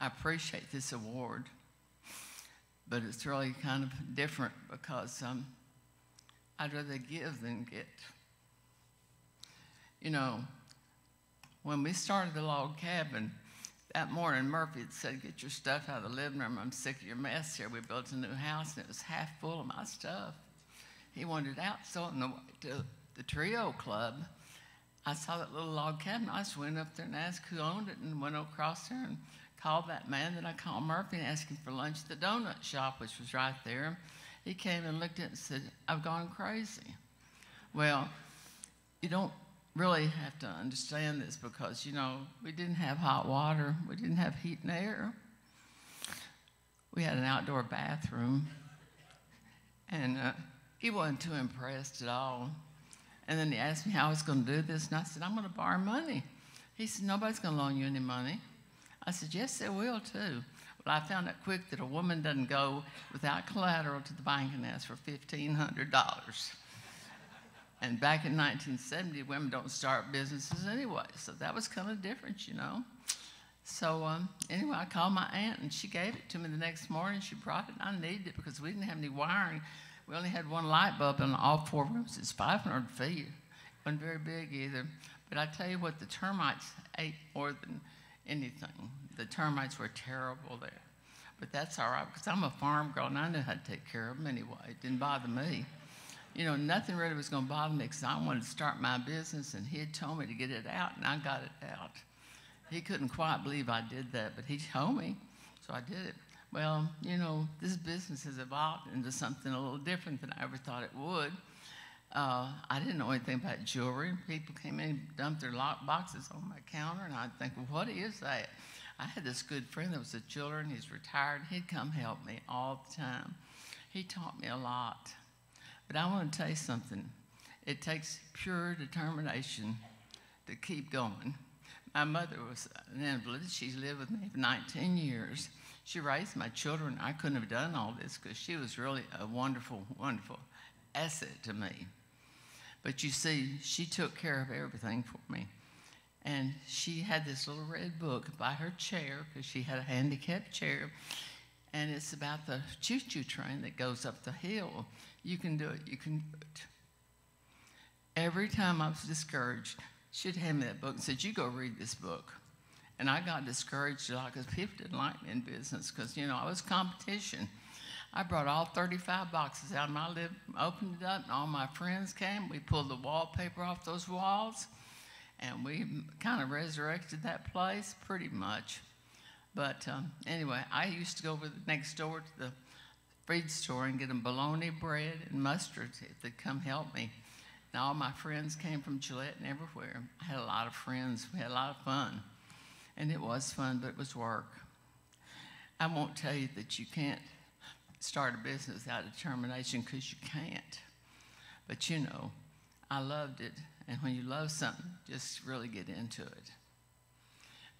I appreciate this award, but it's really kind of different because I'd rather give than get. You know, when we started the log cabin, that morning Murphy had said, "Get your stuff out of the living room. I'm sick of your mess here." We built a new house, and it was half full of my stuff. He wanted it out, so on the way to the Trio Club, I saw that little log cabin. I just went up there and asked who owned it, and went across there and called that man. Then I called Murphy and asked him for lunch at the donut shop, which was right there. He came and looked at it and said, "I've gone crazy." Well, you don't really have to understand this because, you know, we didn't have hot water. We didn't have heat and air. We had an outdoor bathroom, and he wasn't too impressed at all. And then he asked me how I was going to do this, and I said, "I'm going to borrow money." He said, "Nobody's going to loan you any money." I said, "Yes, they will too." Well, I found out quick that a woman doesn't go without collateral to the bank and ask for $1,500. And back in 1970, women don't start businesses anyway, so that was kind of different, you know. So anyway, I called my aunt, and she gave it to me the next morning. She brought it, and I needed it because we didn't have any wiring. We only had one light bulb in all 4 rooms. It's 500 feet. It wasn't very big either. But I tell you what, the termites ate more than anything. The termites were terrible there. But that's all right, because I'm a farm girl, and I knew how to take care of them anyway. It didn't bother me. You know, nothing really was going to bother me because I wanted to start my business, and he had told me to get it out, and I got it out. He couldn't quite believe I did that, but he told me, so I did it. Well, you know, this business has evolved into something a little different than I ever thought it would. I didn't know anything about jewelry. People came in and dumped their lock boxes on my counter, and I'd think, "Well, what is that?" I had this good friend that was a jeweler, and he's retired. He'd come help me all the time. He taught me a lot. But I want to tell you something. It takes pure determination to keep going. My mother was an invalid. She lived with me for 19 years. She raised my children. I couldn't have done all this because she was really a wonderful, wonderful asset to me. But you see, she took care of everything for me. And she had this little red book by her chair because she had a handicapped chair. And it's about the choo-choo train that goes up the hill. You can do it. You can do it. Every time I was discouraged, she'd hand me that book and said, "You go read this book." And I got discouraged a lot because people didn't like me in business because, you know, I was competition. I brought all 35 boxes out of my living room, opened it up, and all my friends came. We pulled the wallpaper off those walls, and we kind of resurrected that place pretty much. But anyway, I used to go over next door to the feed store and get them bologna bread and mustard if they'd come help me. And all my friends came from Gillette and everywhere. I had a lot of friends. We had a lot of fun. And it was fun, but it was work. I won't tell you that you can't start a business without determination because you can't. But you know, I loved it. And when you love something, just really get into it.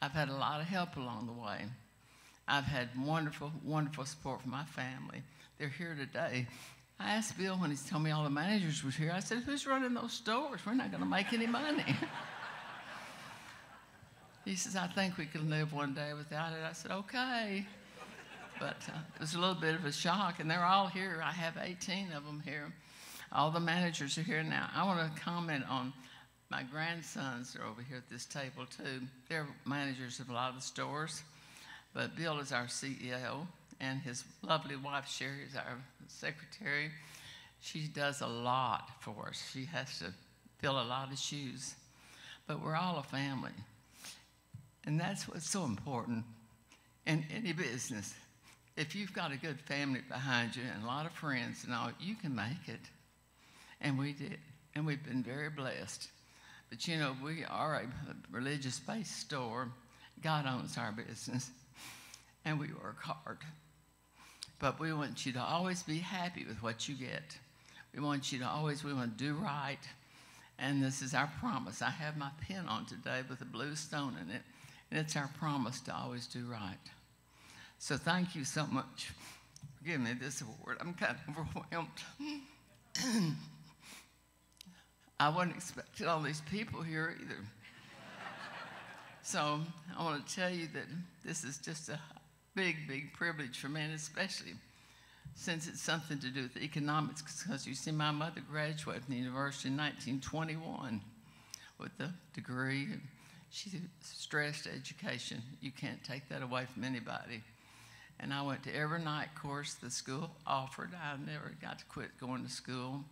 I've had a lot of help along the way. I've had wonderful, wonderful support from my family. They're here today. I asked Bill when he told me all the managers were here, I said, "Who's running those stores? We're not going to make any money." He says, "I think we can live one day without it." I said, "Okay." But it was a little bit of a shock, and they're all here. I have 18 of them here. All the managers are here now. I want to comment on my grandsons are over here at this table, too. They're managers of a lot of the stores. But Bill is our CEO, and his lovely wife, Sherry, is our secretary. She does a lot for us. She has to fill a lot of shoes. But we're all a family. And that's what's so important in any business. If you've got a good family behind you and a lot of friends and all, you can make it. And we did. And we've been very blessed. But, you know, we are a religious-based store. God owns our business. And we work hard. But we want you to always be happy with what you get. We want to do right. And this is our promise. I have my pen on today with a blue stone in it. And it's our promise to always do right. So thank you so much for giving me this award. I'm kind of overwhelmed. I wasn't expecting all these people here either. So I want to tell you that this is just a big, big privilege for me, and especially since it's something to do with economics, because you see, my mother graduated from the university in 1921 with a degree, and she stressed education. You can't take that away from anybody. And I went to every night course the school offered. I never got to quit going to school.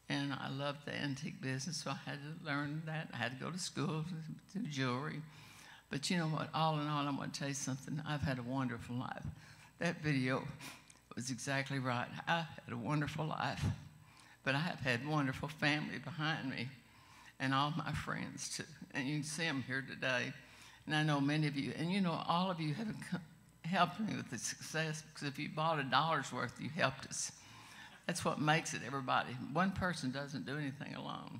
And I loved the antique business, so I had to learn that. I had to go to school to do jewelry. But you know what? All in all, I'm going to tell you something. I've had a wonderful life. That video was exactly right. I've had a wonderful life. But I have had wonderful family behind me and all my friends, too. And you can see them here today. And I know many of you, and you know, all of you have helped me with the success, because if you bought $1 worth, you helped us. That's what makes it, everybody. One person doesn't do anything alone.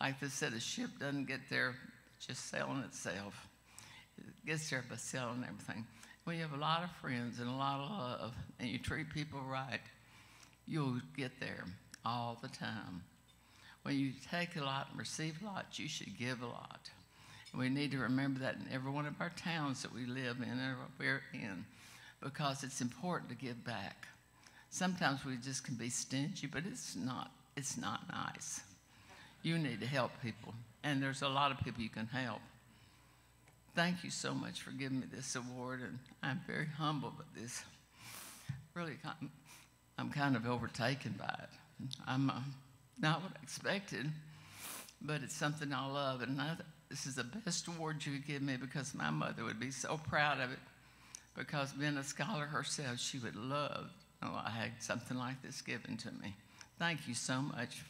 Like they said, a ship doesn't get there just selling itself. It gets there by selling everything. When you have a lot of friends and a lot of love, and you treat people right, you'll get there all the time. When you take a lot and receive a lot, you should give a lot. And we need to remember that in every one of our towns that we live in and we're in, because it's important to give back. Sometimes we just can be stingy, but it's not nice. You need to help people, and there's a lot of people you can help. Thank you so much for giving me this award, and I'm very humbled by this. Really, I'm kind of overtaken by it. I'm not what I expected, but it's something I love, and this is the best award you could give me, because my mother would be so proud of it, because being a scholar herself, she would love, I had something like this given to me. Thank you so much.